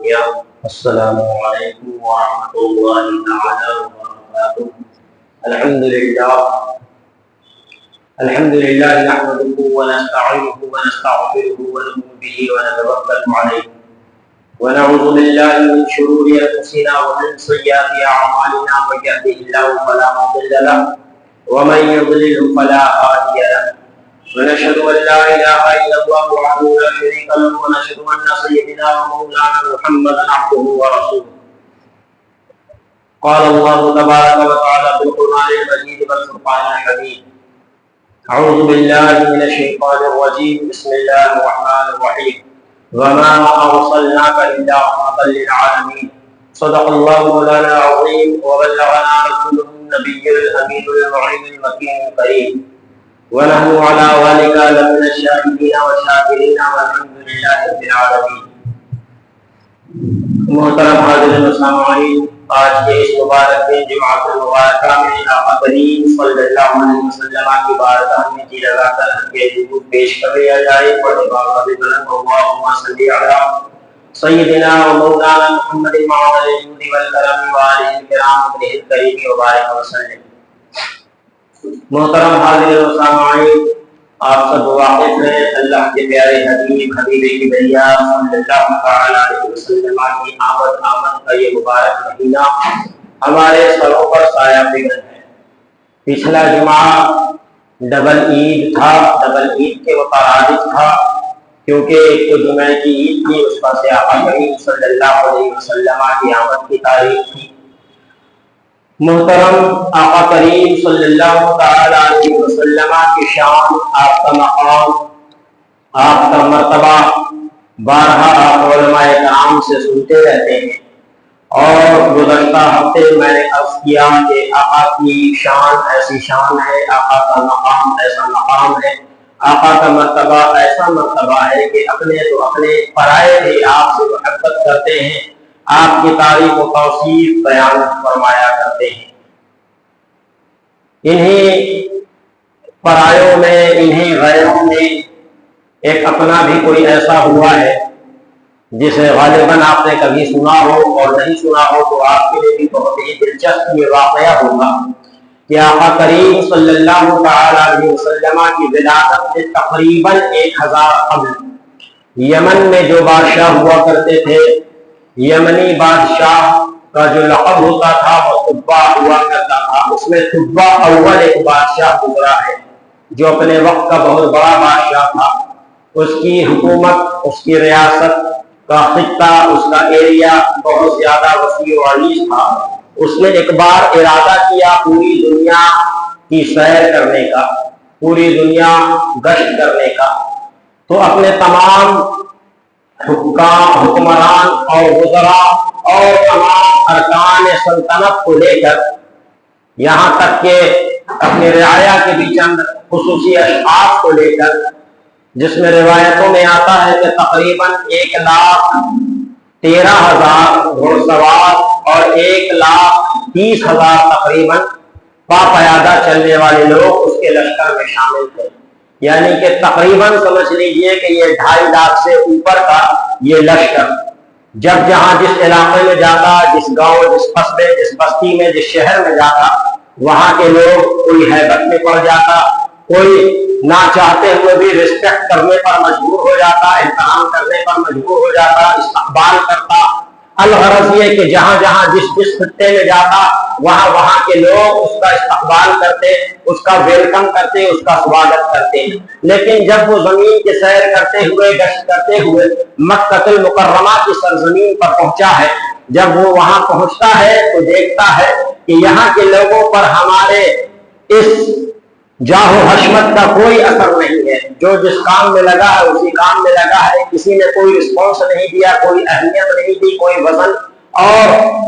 السلام علیکم ورحمۃ اللہ تعالی وبرکاتہ۔ الحمد للہ نحمده ونستعینه ونستغفره ونؤمن به ونتوکل علیہ ونعوذ باللہ من شرور انفسنا ومن سیئات اعمالنا، من یهده اللہ فلا مضل له ومن یضلل فلا هادی له، ونشهد ان لا اله الا الله وحده لا شريك له، ونشهد ان سيدنا ومولانا محمدا عبده ورسوله۔ قال الله تبارك وتعالى في القرآن المجيد والفرقان الحميد: اعوذ بالله من الشيطان الرجيم، بسم الله الرحمن الرحيم، وما ارسلناك الا رحمة للعالمين۔ صدق الله مولانا العظيم، وبلغنا رسوله النبي الامين المعين المكين الكريم، ونحن على ذلك لمن الشاهدين والشاكرين، والحمد لله رب العالمين۔ محترم حاضرین و سامعین، آج کے اس مبارک دن جمعۃ المبارکہ میں آقا کریم صلی اللہ علیہ وسلم کی بارگاہ میں جی لگا کر کے درود پیش کر لیا جائے۔ پڑھے باقی بلند اللہم صلی علی سیدنا و مولانا محمد معظم الجود والکرم وآلہ الکرام ابنہ الکریم وبارک وسلم۔ محترم حاضرین و سامعین، آپ سب واقف ہیں اللہ کے پیارے حبیب حبیب کبریا صلی اللہ علیہ وسلم کی آمد کا یہ مبارک مہینہ ہمارے سروں پر سایہ فکن ہے۔ پچھلا جمعہ ڈبل عید تھا، ڈبل عید کے مترادف تھا، کیونکہ ایک تو جمعہ کی عید تھی، اس پر سے آقا کریم صلی اللہ علیہ وسلم کی آمد کی تاریخ تھی۔ محترم آقا کریم صلی اللہ تعالی علیہ وسلم کی شان، آپ کا مقام، آپ کا مرتبہ بارہا آپ علماء کرام سے سنتے رہتے ہیں، اور گزشتہ ہفتے میں نے عرض کیا کہ آقا کی شان ایسی شان ہے، آقا کا مقام ایسا مقام ہے، آقا کا مرتبہ ایسا مرتبہ ہے کہ اپنے تو اپنے پرائے بھی آپ سے محبت کرتے ہیں، آپ کی تعریف و توصیف بیان فرمایا کرتے ہیں۔ انہیں پرایوں میں، انہیں غیروں میں ایک اپنا بھی کوئی ایسا ہوا ہے جسے غالباً آپ نے کبھی سنا ہو، اور نہیں سنا ہو تو آپ کے لیے بھی بہت ہی دلچسپ یہ واقعہ ہوگا کہ آقا کریم صلی اللہ تعالی علیہ وسلم کی ولادت سے تقریباً 1000 قبل یمن میں جو بادشاہ ہوا کرتے تھے، یمنی بادشاہ کا جو لقب ہوتا تھا وہ تبا ہوا کرتا تھا، اس میں تبا اول ایک بادشاہ گزرا ہے جو اپنے وقت کا بہت بڑا بادشاہ تھا۔ اس کی حکومت، اس کی ریاست کا خطہ، اس کا ایریا بہت زیادہ وسیع و عریض تھا۔ اس نے ایک بار ارادہ کیا پوری دنیا کی سیر کرنے کا، پوری دنیا گشت کرنے کا، تو اپنے تمام حکمران اور وزراء اور تمام ارکان سلطنت کو لے کر، یہاں تک کہ اپنی رعایا کے بھی چند خصوصی اشخاص کو لے کر، جس میں روایتوں میں آتا ہے کہ تقریباً 1,13,000 گھوڑ سوار اور 1,30,000 تقریباً پیادہ چلنے والے لوگ اس کے لشکر میں شامل تھے۔ یعنی کہ تقریباً سمجھ لیجئے کہ یہ 2.5 لاکھ سے اوپر کا یہ لشکر جب جہاں جس علاقے میں جاتا، جس گاؤں، جس قصبے، جس بستی میں، جس شہر میں جاتا، وہاں کے لوگ کوئی ہیبت میں پڑ جاتا، کوئی نہ چاہتے ہوئے بھی رسپیکٹ کرنے پر مجبور ہو جاتا، احترام کرنے پر مجبور ہو جاتا، استقبال کرتا۔ الغرض یہ کہ جہاں جہاں جس خطے میں جاتا، وہاں کے لوگ اس کا استقبال کرتے، اس کا ویلکم کرتے، اس کا سواگت کرتے۔ لیکن جب وہ زمین کی سیر کرتے ہوئے، گشت کرتے ہوئے مکہ المکرمہ کی سرزمین پر پہنچا ہے، جب وہ وہاں پہنچتا ہے تو دیکھتا ہے کہ یہاں کے لوگوں پر ہمارے اس جاہ و حشمت کا کوئی اثر نہیں ہے، جو جس کام میں لگا ہے اسی کام میں لگا ہے، کسی نے کوئی رسپانس نہیں دیا، کوئی اہمیت نہیں دی، کوئی وزن اور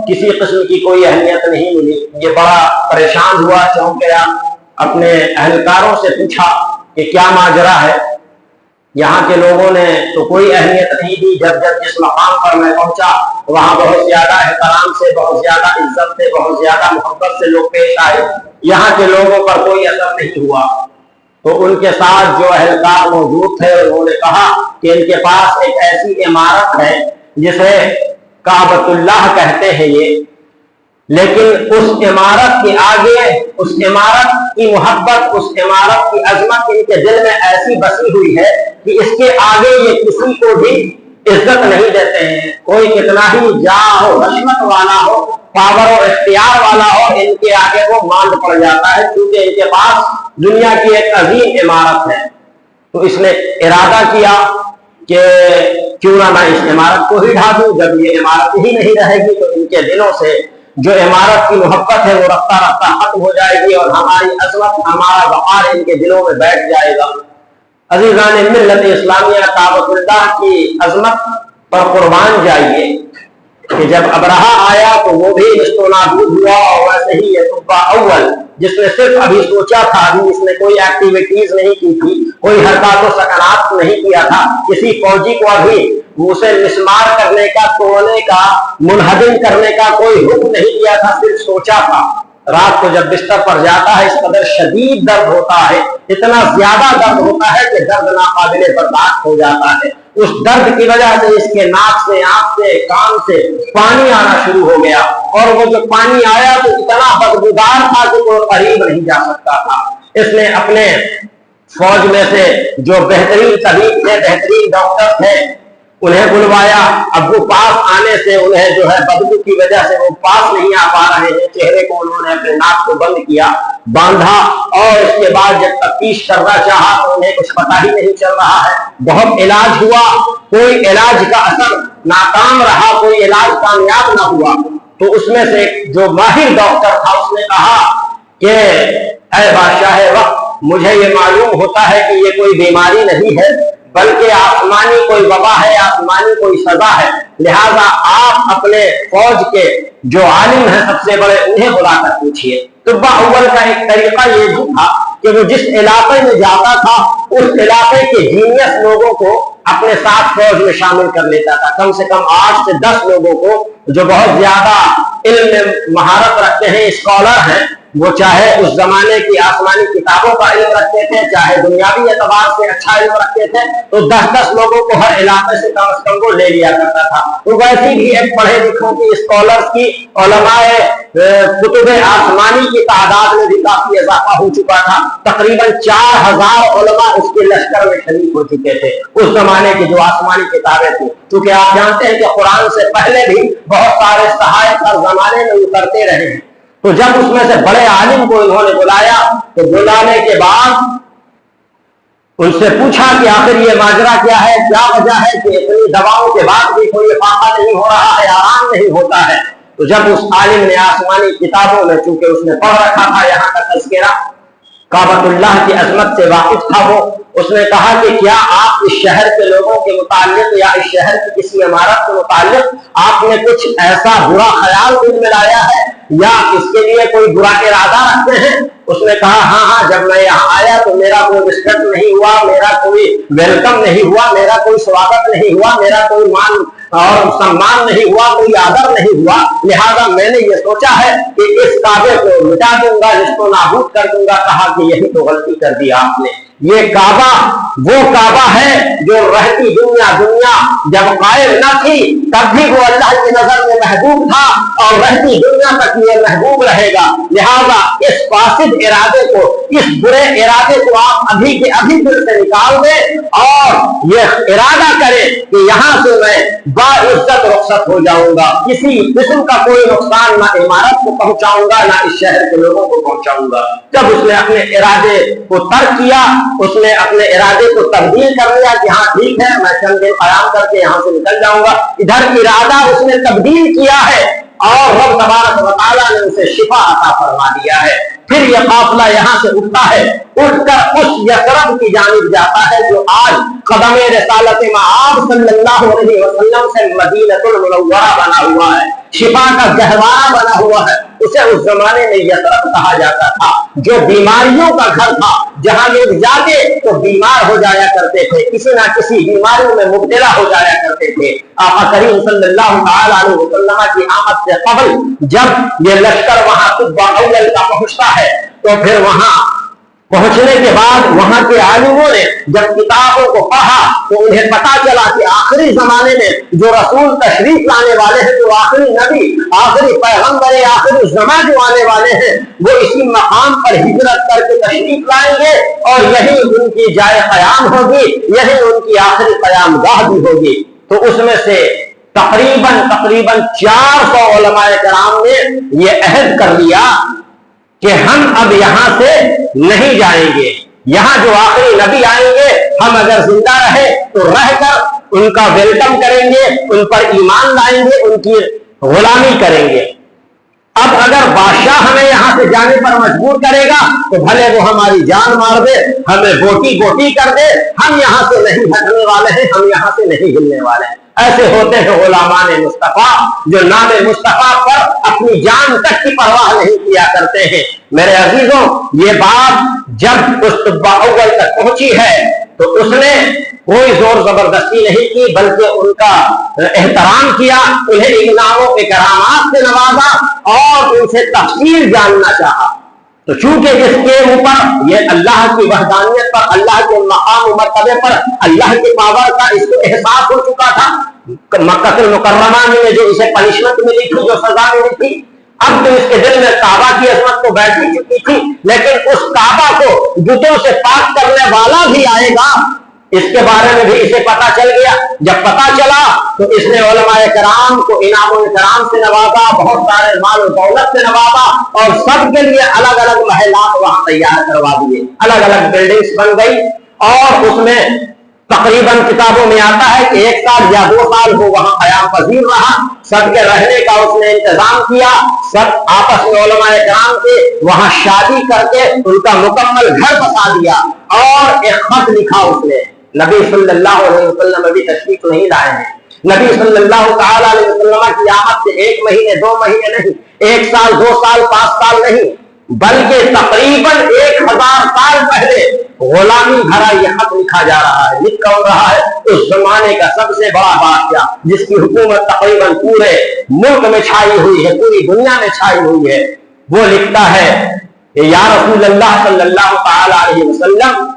کسی قسم کی کوئی اہمیت نہیں ملی۔ یہ بڑا پریشان ہوا، چونک گیا، اپنے اہلکاروں سے پوچھا کہ کیا ماجرا ہے۔ یہاں کے لوگوں نے تو کوئی اہمیت نہیں دی، جب جس مقام پر میں پہنچا وہاں بہت زیادہ احترام سے، بہت زیادہ عزت سے، بہت زیادہ محبت سے لوگ پیش آئے، یہاں کے لوگوں پر کوئی اثر نہیں ہوا۔ تو ان کے ساتھ جو اہلکار موجود تھے انہوں نے کہا کہ ان کے پاس ایک ایسی عمارت ہے جسے کعبۃ اللہ کہتے ہیں یہ، لیکن اس عمارت کے آگے اس عمارت کی محبت، اس عمارت کی عظمت ان کے دل میں ایسی بسی ہوئی ہے کہ اس کے آگے یہ کسی کو بھی عزت نہیں دیتے ہیں۔ کوئی کتنا ہی جاہ ہو، رشوت والا ہو، پاور و اختیار والا ہو، ان کے آگے وہ ماند پڑ جاتا ہے، کیونکہ ان کے پاس دنیا کی ایک عظیم عمارت ہے۔ تو اس نے ارادہ کیا کہ کیوں نہ میں اس عمارت کو ہی ڈھا دوں، جب یہ عمارت ہی نہیں رہے گی تو ان کے دلوں سے جو عمارت کی محبت ہے وہ رفتہ رفتہ ختم ہو جائے گی اور ہماری عظمت، ہمارا وقار ان کے دلوں میں بیٹھ جائے گا۔ عزیزان ملت اسلامیہ، کعبۃ اللہ کی عظمت پر قربان جائیے کہ جب ابرہہ آیا تو وہ بھی نستونابود ہوا، اور ویسے ہی یہ تبع اول جس نے صرف ابھی سوچا تھا، ابھی اس نے کوئی ایکٹیویٹیز نہیں کی تھی، کوئی حرکات و سکنات نہیں کیا تھا، کسی فوجی کو ابھی اسے مسمار کرنے کا، توڑنے کا، منہدم کرنے کا کوئی حکم نہیں کیا تھا، صرف سوچا تھا۔ رات کو جب بستر پر جاتا ہے اس قدر شدید درد ہوتا ہے، اتنا زیادہ درد ہوتا ہے کہ درد ناقابل برداشت ہو جاتا ہے۔ اس درد کی وجہ سے اس کے ناک سے، آنکھ سے، کان سے پانی آنا شروع ہو گیا، اور وہ جو پانی آیا تو اتنا بدبودار تھا کہ کوئی قریب نہیں جا سکتا تھا۔ اس نے اپنے فوج میں سے جو بہترین طبیب تھے، بہترین ڈاکٹر تھے، انہیں بلوایا۔ اب وہ پاس آنے سے انہیں جو ہے بدبو کی وجہ سے وہ پاس نہیں آ پا رہے ہیں۔ چہرے کو انہوں نے اپنے ناک کو بند کیا، باندھا، اور اس کے بعد جب تفتیش کرنا چاہا تو انہیں کچھ پتہ ہی نہیں چل رہا ہے۔ بہت علاج ہوا، کوئی علاج کا اثر ناکام رہا، کوئی علاج کامیاب نہ ہوا۔ تو اس میں سے جو ماہر ڈاکٹر تھا اس نے کہا کہ اے بادشاہ وقت، مجھے یہ معلوم ہوتا ہے کہ یہ کوئی بیماری نہیں ہے بلکہ آسمانی کوئی وبا ہے، آسمانی کوئی سزا ہے، لہذا آپ اپنے فوج کے جو عالم ہیں سب سے بڑے انہیں بلا کر پوچھئے۔ طب اول کا ایک طریقہ یہ بھی تھا کہ وہ جس علاقے میں جاتا تھا اس علاقے کے جینیس لوگوں کو اپنے ساتھ فوج میں شامل کر لیتا تھا، کم سے کم 8 سے 10 لوگوں کو جو بہت زیادہ علم میں مہارت رکھتے ہیں، اسکالر ہیں، وہ چاہے اس زمانے کی آسمانی کتابوں کا علم رکھتے تھے، چاہے دنیاوی اعتبار سے اچھا علم رکھتے تھے، تو 10-10 لوگوں کو ہر علاقے سے کم وہ لے لیا کرتا تھا۔ تو ویسے بھی ایک پڑھے لکھوں کی، اسکالرز کی، علماء کتب آسمانی کی تعداد میں بھی کافی اضافہ ہو چکا تھا۔ تقریباً 4000 علماء اس کے لشکر میں شریک ہو چکے تھے اس زمانے کی جو آسمانی کتابیں تھیں، کیونکہ آپ جانتے ہیں کہ قرآن سے پہلے بھی بہت سارے صحائف ہر زمانے میں اترتے رہے ہیں۔ تو جب اس میں سے بڑے عالم کو انہوں نے بلایا تو بلانے کے بعد ان سے پوچھا کہ آخر یہ ماجرا کیا ہے، کیا وجہ ہے کہ اتنی دواؤں کے بعد بھی کوئی فاقہ نہیں ہو رہا ہے، آرام نہیں ہوتا ہے۔ تو جب اس عالم نے آسمانی کتابوں میں، چونکہ اس نے پڑھ رکھا تھا یہاں کا تذکرہ، کعبۃ اللہ کی عظمت سے واقف تھا وہ، اس نے کہا کہ کیا آپ اس شہر کے لوگوں کے متعلق یا اس شہر کی کسی عمارت کے متعلق آپ نے کچھ ایسا برا خیال دل میں لایا ہے یا اس کے لیے کوئی برا ارادہ رکھتے ہیں؟ اس نے کہا ہاں، جب میں یہاں آیا تو میرا کوئی رسپیکٹ نہیں ہوا، میرا کوئی ویلکم نہیں ہوا، میرا کوئی سواگت نہیں ہوا، میرا کوئی مان اور سمان نہیں ہوا، کوئی آدر نہیں ہوا، لہذا میں نے یہ سوچا ہے کہ اس کعبے کو مٹا دوں گا، اس کو نابود کر دوں گا۔ کہا کہ یہی تو غلطی کر دی آپ نے، یہ کعبہ وہ کعبہ ہے جو رہتی دنیا جب قائم نہ تھی تب بھی وہ اللہ کی نظر میں محبوب تھا اور رہتی دنیا تک یہ محبوب رہے گا۔ لہذا اس فاسد ارادے کو، اس برے ارادے کو آپ ابھی کے ابھی دل سے نکال دیں اور یہ ارادہ کریں کہ یہاں سے میں باعزت رخصت ہو جاؤں گا، کسی قسم کا کوئی نقصان نہ عمارت کو پہنچاؤں گا نہ اس شہر کے لوگوں کو پہنچاؤں گا۔ جب اس نے اپنے ارادے کو ترک کیا، اس نے اپنے ارادے کو تبدیل کر لیا کہ ہاں ٹھیک ہے میں چند دن قیام کر کے یہاں سے نکل جاؤں گا، ادھر ارادہ اس نے تبدیل کیا ہے اور رب تبارک و تعالیٰ نے اسے شفا عطا فرما دیا ہے۔ پھر یہ قافلہ یہاں سے اٹھتا ہے، اٹھ کر اس یثرب کی جانب جاتا ہے جو آج قدم رسالت مآب صلی اللہ علیہ وسلم سے مدینہ المنورہ بنا ہوا ہے، شفا کا گہوارہ بنا ہوا ہے۔ اسے اس زمانے میں یثرب کہا جاتا تھا، جو بیماریوں کا گھر تھا، جہاں لوگ جاتے تو بیمار ہو جایا کرتے تھے، کسی نہ کسی بیماریوں میں مبتلا ہو جایا کرتے تھے۔ آقا کریم صلی اللہ تعالی علیہ وسلم کی آمد سے قبل جب یہ لشکر وہاں طب اول کا پہنچتا ہے تو پھر وہاں پہنچنے کے بعد وہاں کے عالموں نے جب کتابوں کو پڑھا تو انہیں پتا چلا کہ آخری زمانے میں جو رسول تشریف لانے والے ہیں، جو آخری نبی، آخری پیغمبر، آخری زمان جو آنے والے ہیں، وہ اسی مقام پر ہجرت کر کے تشریف لائیں گے اور یہی ان کی جائے قیام ہوگی، یہی ان کی آخری قیام گاہ بھی ہوگی۔ تو اس میں سے تقریباً 400 علماء کرام نے یہ عہد کر لیا کہ ہم اب یہاں سے نہیں جائیں گے، یہاں جو آخری نبی آئیں گے ہم اگر زندہ رہے تو رہ کر ان کا ویلکم کریں گے، ان پر ایمان لائیں گے، ان کی غلامی کریں گے۔ اب اگر بادشاہ ہمیں یہاں سے جانے پر مجبور کرے گا تو بھلے وہ ہماری جان مار دے، ہمیں گوٹی کر دے، ہم یہاں سے نہیں ہٹنے والے ہیں، ہم یہاں سے نہیں ہلنے والے ہیں۔ ایسے ہوتے ہیں غلامان مصطفیٰ جو نام مصطفیٰ پر اپنی جان تک کی پرواہ نہیں کیا کرتے ہیں۔ میرے عزیزوں، یہ بات جب اس طب اول تک پہنچی ہے تو اس نے کوئی زور زبردستی نہیں کی، بلکہ ان کا احترام کیا، انہیں انعام و اکرامات سے نوازا اور ان سے تفصیل جاننا چاہا۔ تو چونکہ جس کے اوپر یہ اللہ کی وحدانیت پر، اللہ کے مقام و مرتبے پر اللہ کے پاور کا اس کو احساس ہو چکا تھا، مکہ المکرمہ میں جو اسے پنشمنٹ ملی تھی، جو سزا ملی تھی، اب تو اس کے دل میں کعبہ کی عظمت تو بیٹھ چکی تھی، لیکن اس کعبہ کو بتوں سے پاک کرنے والا بھی آئے گا، اس کے بارے میں بھی اسے پتا چل گیا۔ جب پتا چلا تو اس نے علماء کرام کو انعام و اکرام سے نوازا، بہت سارے مال و دولت سے نوازا، اور سب کے لیے الگ الگ محلات وہاں تیار کروا دیے، الگ الگ بلڈنگز بن گئی، اور اس میں تقریباً کتابوں میں آتا ہے کہ 1 سال یا 2 سال وہ وہاں قیام پذیر رہا، سب کے رہنے کا اس نے انتظام کیا، سب آپس میں علماء کرام کے وہاں شادی کر کے ان کا مکمل گھر بسا دیا، اور ایک خط لکھا اس نے۔ نبی صلی اللہ علیہ وسلم ابھی تشریف نہیں لائے ہیں، نبی صلی اللہ تعالی علیہ وسلم کی آمد سے 1 مہینے 2 مہینے نہیں، 1 سال 2 سال 5 سال نہیں، بلکہ تقریباً 1000 سال پہلے غلامی بھرا یہ خط لکھا جا رہا ہے۔ لکھ کر رہا ہے اس زمانے کا سب سے بڑا بادشاہ جس کی حکومت تقریباً پورے ملک میں چھائی ہوئی ہے، پوری دنیا میں چھائی ہوئی ہے، وہ لکھتا ہے کہ یا رسول اللہ صلی اللہ تعالی علیہ وسلم،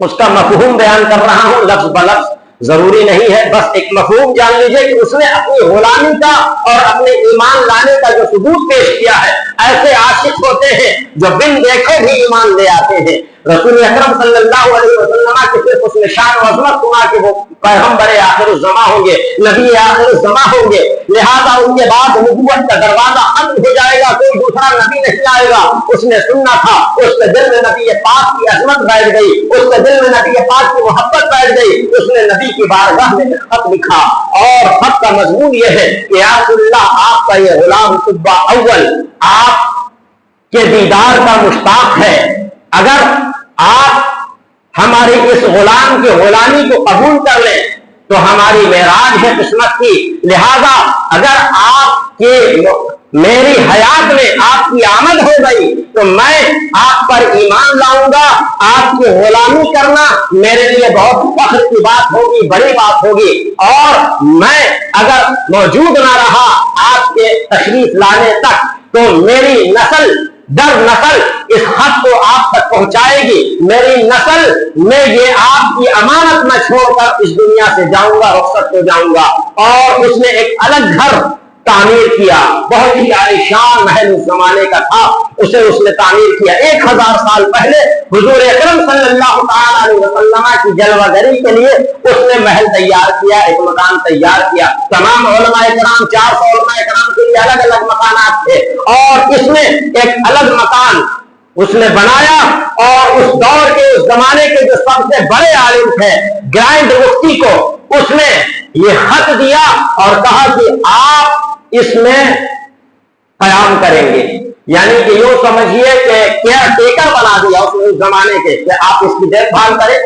اس کا مفہوم بیان کر رہا ہوں، لفظ بلفظ ضروری نہیں ہے، بس ایک مفہوم جان لیجئے کہ اس نے اپنی غلامی کا اور اپنے ایمان لانے کا جو ثبوت پیش کیا ہے۔ ایسے عاشق ہوتے ہیں جو بن دیکھے بھی ایمان لے آتے ہیں۔ رسول اکرم صلی اللہ علیہ وسلم کی صرف اس نے شان و عظمت سنا کہ وہ پیغمبر آخر الزماں ہوں گے، نبی آخر الزماں ہوں گے، لہذا ان کے بعد نبوت کا دروازہ ختم ہو جائے گا، کوئی دوسرا نبی نہیں آئے گا، اس نے سننا تھا۔ اس کے دل میں نبی پاک کی عظمت بیٹھ گئی، اس کے دل میں نبی پاک کی محبت بیٹھ گئی، اس نے نبی کی بارگاہ میں خط لکھا، اور خط کا مضمون یہ ہے کہ یا رسول اللہ، آپ کا یہ غلام طب اول آپ کے دیدار کا مشتاق ہے، اگر آپ ہماری اس غلام کی غلامی کو قبول کر لیں تو ہماری معراج ہے قسمت کی، لہذا اگر آپ کے میری حیات میں آپ کی آمد ہو گئی تو میں آپ پر ایمان لاؤں گا، آپ کی غلامی کرنا میرے لیے بہت فخر کی بات ہوگی، بڑی بات ہوگی، اور میں اگر موجود نہ رہا آپ کے تشریف لانے تک تو میری نسل در نسل اس خط کو آپ تک پہنچائے گی، میری نسل میں یہ آپ کی امانت میں چھوڑ کر اس دنیا سے جاؤں گا، رخصت ہو جاؤں گا۔ اور اس نے ایک الگ گھر تعمیر کیا، بہت ہی عالیشان محل اس زمانے کا تھا، اسے اس نے تعمیر کیا۔ 1000 سال پہلے حضور اکرم صلی اللہ تعالی علیہ وسلم کی جلوہ گری کے لیے اس نے محل تیار کیا، ایک مکان تیار کیا۔ تمام علماء کرام 400 علماء کرام کے لیے الگ الگ مکانات تھے، اور اس میں ایک الگ مکان اس نے بنایا، اور اس دور کے اس زمانے کے جو سب سے بڑے عالم تھے گرینڈ مفتی کو اس نے یہ خط دیا اور کہا کہ آپ اس میں قیام کریں گے، یعنی کہ یوں سمجھیے کہ کیئر ٹیکر بنا دیا اس زمانے کے، کہ آپ اس کی دیکھ بھال کریں،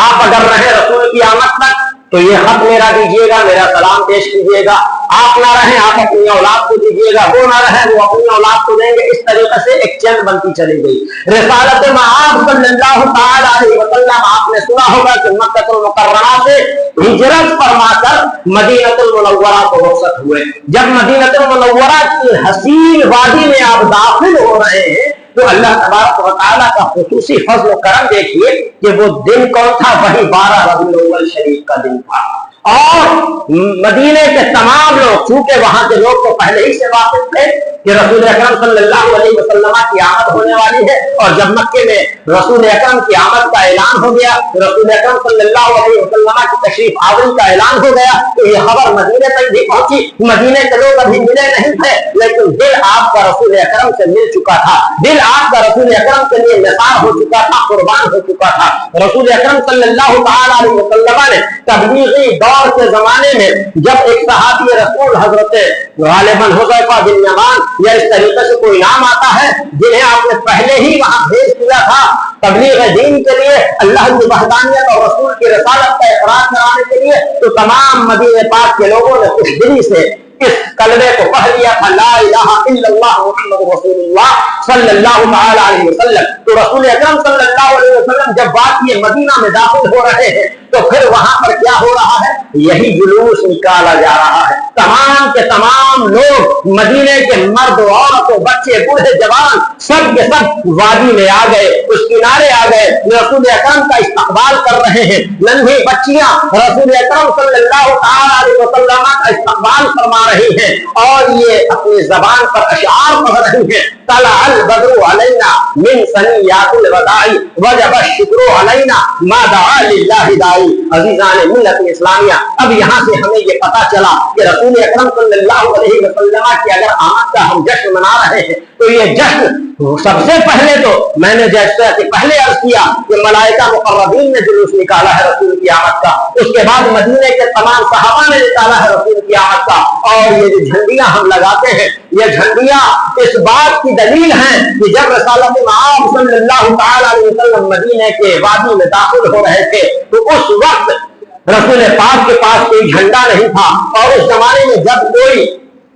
آپ اگر رہیں رسول کی آمد تک تو یہ خط میرا دیجیے گا، میرا سلام پیش کیجیے گا، آپ نہ رہیں آپ اپنی اولاد کو دیجیے گا، وہ نہ رہیں وہ اپنی اولاد کو دیں گے۔ اس طریقے سے ایک چین بنتی چلی گئی۔ رسالت معاذ صلی اللہ تعالی علیہ وسلم، آپ نے سنا ہوگا کہ مکہ المکرمہ سے ہجرت فرما کر مدینہ المنورہ کو رخصت ہوئے۔ جب مدینہ المنورہ کی حسین وادی میں آپ داخل ہو رہے ہیں تو اللہ تبارک و تعالیٰ کا خصوصی فضل و کرم دیکھیے کہ وہ دن کون تھا، وہی 12 ربیع الاول شریف کا دن تھا۔ اور مدینے کے تمام لوگ، چونکہ وہاں کے لوگ تو پہلے ہی سے واقف تھے کہ رسول اکرم صلی اللہ علیہ وسلم کی آمد ہونے والی ہے، اور جب مکے میں رسول اکرم کی آمد کا اعلان ہو گیا، رسول اکرم صلی اللہ علیہ وسلم کی تشریف آوری کا اعلان ہو گیا، تو یہ خبر مدینے تک بھی پہنچی۔ مدینے کے لوگ ابھی ملے نہیں تھے، لیکن دل آپ کا رسول اکرم سے مل چکا تھا، دل آپ کا رسول اکرم کے لیے نثار ہو چکا تھا، قربان ہو چکا تھا۔ رسول اکرم صلی اللہ تعالی علیہ وسلم نے تبلیغی دور کے زمانے میں جب ایک صحابی رسول حضرت غالباً حذیفہ بن یمان یا اس طریقے سے کوئی نام آتا ہے، جنہیں آپ نے پہلے ہی وہاں بھیج دیا تھا تبلیغ دین کے لیے، اللہ کی وحدانیت اور رسول کی رسالت کا اقرار کرانے کے لیے، تو تمام مدینہ پاک کے لوگوں نے خوش دلی سے اس کلمے کو پڑھ لیا تھا، لا الہ الا اللہ محمد رسول اللہ صلی اللہ تعالی علیہ وسلم۔ تو رسول اکرم صلی اللہ علیہ وسلم جب بات یہ مدینہ میں داخل ہو رہے ہیں تو پھر وہاں پر کیا ہو رہا ہے؟ یہی جلوس نکالا جا رہا ہے۔ تمام کے تمام لوگ، مدینے کے مرد عورت بچے بوڑھے جوان، سب کے سب وادی میں آ گئے، اس کنارے آ گئے، رسول اکرم کا استقبال کر رہے ہیں۔ ننھی بچیاں رسول اکرم صلی اللہ تعالی علیہ وسلم کا استقبال فرما رہی ہیں، اور یہ اپنی زبان پر اشعار پڑھ رہی ہیں، طلع البدر علینا من ثنیات الوداع وجب الشکر علینا ما دعا للہ داعی۔ عزیزان ملت اسلامیہ، اب یہاں سے ہمیں یہ پتا چلا کہ رسول اکرم صلی اللہ علیہ وسلم کی اگر آمد کا ہم جشن منا رہے ہیں تو یہ جشن سب سے پہلے تو میں نے جیسا کہ پہلے عرض کیا کہ ملائکہ مقربین نے جلوس نکالا ہے رسول کی آمد کا، اس کے بعد مدینے کے تمام صحابہ نے نکالا ہے رسول کی آمد کا، اور یہ جو جھنڈیاں ہم لگاتے ہیں، یہ جھنڈیاں اس بات کی دلیل ہیں کہ جب رسالت مآب صلی اللہ تعالی علیہ وسلم مدینے کے وادی میں داخل ہو رہے تھے تو اس وقت رسول پاک کے پاس کوئی جھنڈا نہیں تھا، اور اس زمانے میں جب کوئی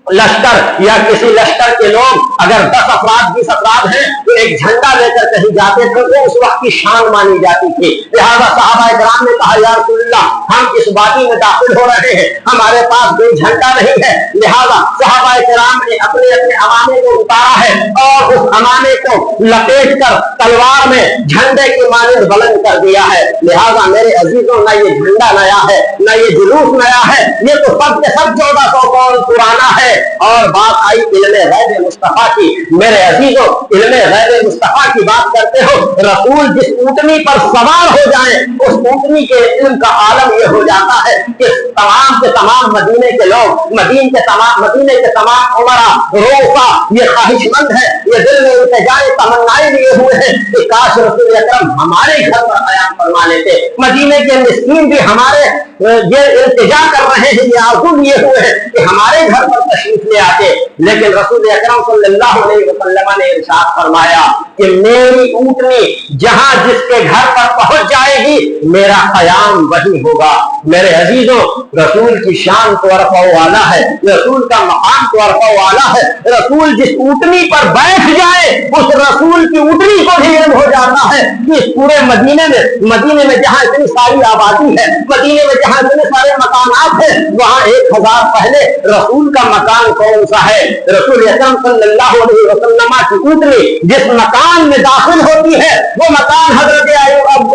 لشکر یا کسی لشکر کے لوگ اگر 10 افراد 20 افراد ہیں تو ایک جھنڈا لے کر کہیں جاتے تھے تو اس وقت کی شان مانی جاتی تھی۔ لہذا صحابہ کرام نے کہا یا رسول اللہ ہم اس وادی میں داخل ہو رہے ہیں، ہمارے پاس کوئی جھنڈا نہیں ہے، لہذا صحابہ کرام نے اپنے اپنے امامے کو اتارا ہے اور اس امامے کو لپیٹ کر تلوار میں جھنڈے کی مانند بلند کر دیا ہے۔ لہذا میرے عزیزوں، نہ یہ جھنڈا نیا ہے نہ یہ جلوس نیا ہے، یہ تو سب کے سب 1400 قرن پرانا ہے۔ اور بات آئی علم غیب مصطفیٰ کی، میرے عزیزوں علم غیب مصطفیٰ کی بات کرتے ہو، رسول جس اونٹنی پر سوار ہو جائیں اس اونٹنی کے علم کا عالم یہ ہو جاتا ہے کہ تمام کے تمام مدینے کے لوگ، مدینے کے تمام عمرا روفا یہ خواہش مند ہے، یہ دل میں التجائے تمنائیں لیے ہوئے ہیں کہ کاش رسول اکرم ہمارے گھر پر قیام فرما لیتے، مدینے کے مسکین بھی ہمارے یہ التجا کر رہے ہیں، یہ آرزو لیے ہوئے ہیں کہ ہمارے گھر پر تشریف لے آتے، لیکن رسول اکرم صلی اللہ علیہ وسلم نے ارشاد فرمایا کہ میری اونٹنی جہاں جس کے گھر پر پہنچ جائے گی میرا قیام وہی ہوگا۔ میرے عزیزوں رسول کی شان تو عرفہ والا ہے، رسول کا مقام تو عرفہ والا ہے، رسول جس اونٹنی پر بیٹھ جائے اس رسول کی اونٹنی کو بھی علم ہو جاتا ہے کہ اس پورے مدینے میں جہاں اتنی ساری آبادی ہے، مدینے میں جہاں اتنے سارے مکانات ہیں، وہاں 1000 پہلے رسول کا مکان کون سا ہے؟ رسول اکرم صلی اللہ علیہ وسلم کی اونٹنی جس مکان میں داخل ہوتی ہے وہ مکان حضرت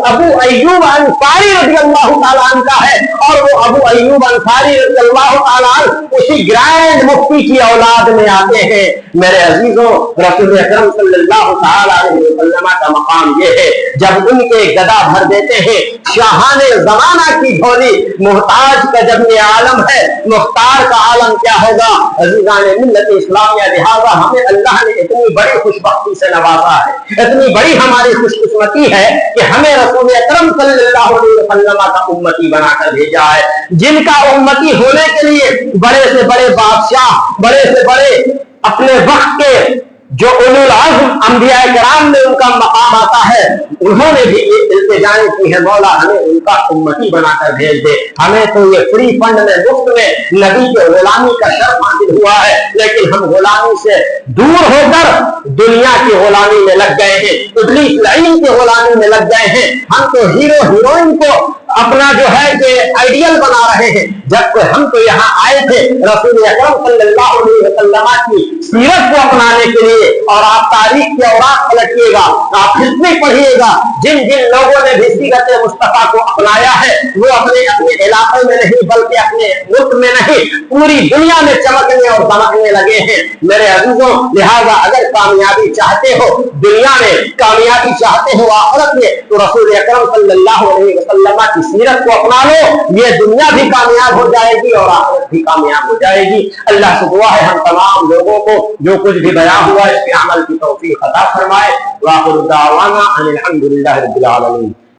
ابو ایوب انصاری رضی اللہ تعالیٰ عنہ کا ہے، اور وہ ابو ایوب انصاری رضی اللہ تعالیٰ عنہ اسی گرینڈ مفتی کی اولاد میں آتے ہیں۔ میرے عزیزوں رسول اکرم صلی اللہ تعالیٰ علیہ وسلم کا مقام یہ ہے جب ان کے گدا بھر دیتے ہیں شاہان زمانہ کی جھولی، محتاج کا جب یہ عالم ہے مختار کا عالم کیا ہوگا؟ عزیزان ملت اسلامیہ، لہذا ہمیں اللہ نے اتنی بڑی خوش بختی سے نوازا ہے، اتنی بڑی ہماری خوش قسمتی ہے کہ ہمیں رسول اکرم صلی اللہ علیہ وسلم کا امتی بنا کر بھیجا ہے، جن کا امتی ہونے کے لیے بڑے سے بڑے بادشاہ، بڑے سے بڑے اپنے وقت کے جو اولو العزم انبیاء کرام میں ان کا مقام آتا ہے، انہوں نے بھی یہ التجائیں کی ہے مولا ہمیں ان کا امتی بنا کر بھیج دے۔ ہمیں تو یہ فری فنڈ میں مفت میں نبی کے غلامی کا شرف حاصل ہوا ہے، لیکن ہم غلامی سے دور ہو کر دنیا کی غلامی میں لگ گئے ہیں، ابلیس لعین کی غلامی میں لگ گئے ہیں۔ ہم تو ہیرو ہیروئن کو اپنا جو ہے کہ آئیڈیل بنا رہے ہیں، جبکہ ہم تو یہاں آئے تھے رسول اکرم صلی اللہ علیہ وسلم کی سیرت کو اپنانے کے لیے، اور آپ تاریخ کے اوراق پلٹیے گا، آپ ہسٹری پڑھیے گا، جن جن لوگوں نے بھی سیرت مصطفیٰ کو اپنایا ہے وہ اپنے علاقے میں نہیں بلکہ اپنے ملک میں نہیں پوری دنیا میں چمکنے اور دمکنے لگے ہیں میرے عزیزوں۔ لہذا اگر کامیابی چاہتے ہو دنیا میں، کامیابی چاہتے ہو آخرت میں، تو رسول اکرم صلی اللہ علیہ وسلم کی سیرت کو اپنا لو، یہ دنیا بھی کامیاب ہو جائے گی اور آخرت بھی کامیاب ہو جائے گی۔ اللہ سے دعا ہے ہم تمام لوگوں کو جو کچھ بھی بیان ہوا اس پہ عمل کی توفیق عطا فرمائے۔ وآخر دعوانا ان الحمد للہ رب العالمین۔